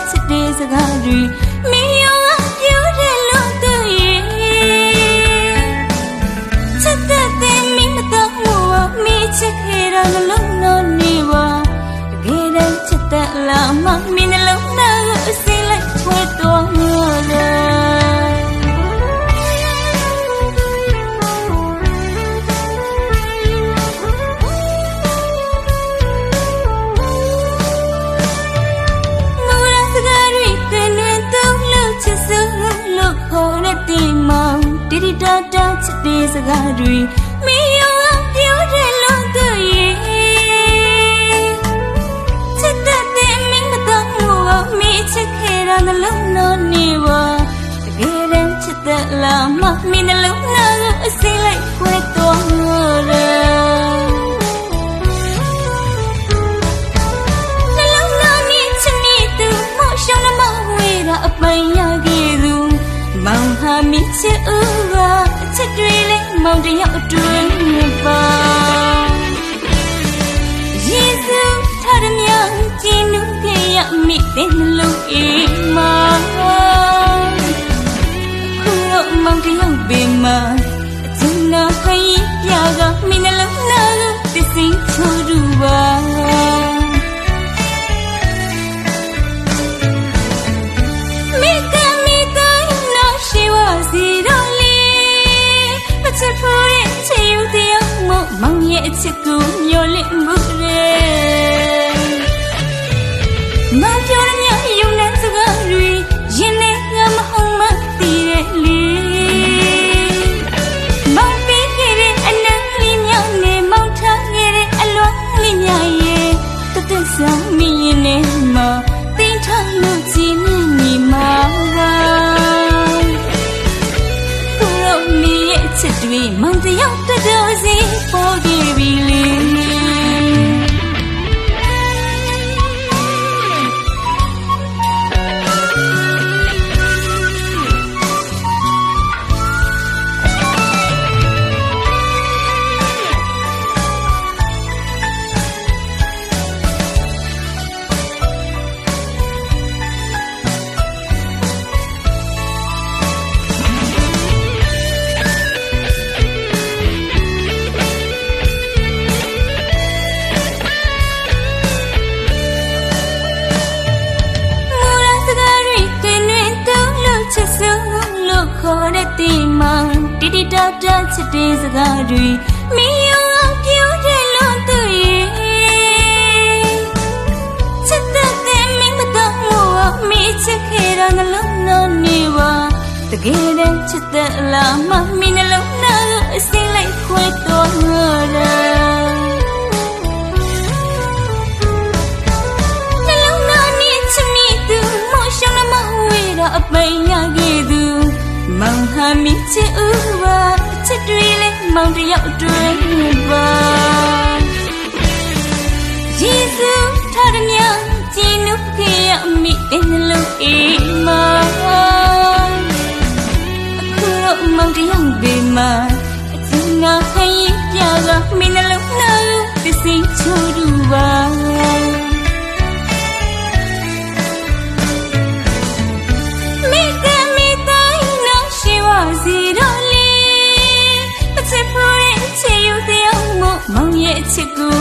ချစ်တဲ့စကားတွေမင်းရောပြောတယ်လို့သူရဲ့ချစ်တဲ့မင်းမတော်ဘူးမင်းချစ်ခဲ့တာနှလုံးသားနေပါတကယ်တမ်းချစ်တဲ့လားမမင်းနှလုံးသားကိုအစိမ့်လိုက်ဖွယ်တော်ရတယ်တီတီတာတာချစ်တဲ့စကားတွေမင်းရောပြောတယ်လို့သူရဲ့ချစ်တဲ့မင်းမတော်ဘူးမင်းချစ်ခဲ့တာနှလုံးသားနေပါတကယ်တမ်းချစ်တဲ့လားမမင်းနှလုံးသားကိုအစိမ့်လိုက်ခွဲတော်ရတယ်နှလုံးသားနဲ့ချစ်နေသူမောရှောင်းမဝေးတာအပိုင်ရခဲ့သူမောင်ဟာမိချစ်ဦးကအချစ်တွေလေးမောင်တယောက်အတွင်းပါယေရှုထားရမြတ်ကျင်းနုခေရမိတဲ့နှလုံးအိမ်မှာခုမောင်တယောက်ပင်မှာအကျဉ်းနာခိုင်းပြကမိနှလုံးသားကိုသစ္စာချိုးတူပါမောင်ရဲ့အချစ်ကိုမျောလင့်မှုရဲ့မပြောရမြယုံတဲ့စကားတွေရင်နဲ့ငါမဟုတ်မှသိတဲ့လေမောင်ပေးခဲ့တဲ့အနံ့လေးမြောက်နဲ့မောင်ထားခဲ့တဲ့အလွမ်းလေးများရဲ့တသက်ဆောင်မင်းရင်နဲ့မှတင်းထောင်လို့ကြည်နေမိမှာပါသူတို့မိရဲ့ချစ်တွေမောင်တယောက်တတော်စီပေါ်ခဲ့ပြီလေခေါ်တဲ့တီမောင်တီတီတာတာချစ်တဲ့စကားတွေမင်းရောပြောတယ်လို့သူရဲ့ချစ်တဲ့မင်းမတော်ဘူးမင်းချစ်ခဲ့တာနှလုံးသားနေပါတကယ်တမ်းချစ်တဲ့လားမမင်းနှလုံးသားကိုအစိမ့်လိုက်ခွဲတော်ရတယ်နှလုံးသားနဲ့ချစ်မိသူမောရှောင်းမဝေးတာအပိုင်ရခဲ့သူမောင်ဟာမိချစ်ဦးပါချစ်တွေလေးမောင်တယောက်အတွင်းပါယေရှုထားရမြတ်ကျင်းနုခေရမိတဲ့နှလုံးအိမ်မှာအခုတော့မောင်တယောက်ပေမှာအကျဉ်းနာခိုင်းပြကမိနှလုံးသားကိုသစ္စာချိုးတူပါမောင်ရဲ့ချစ်ကို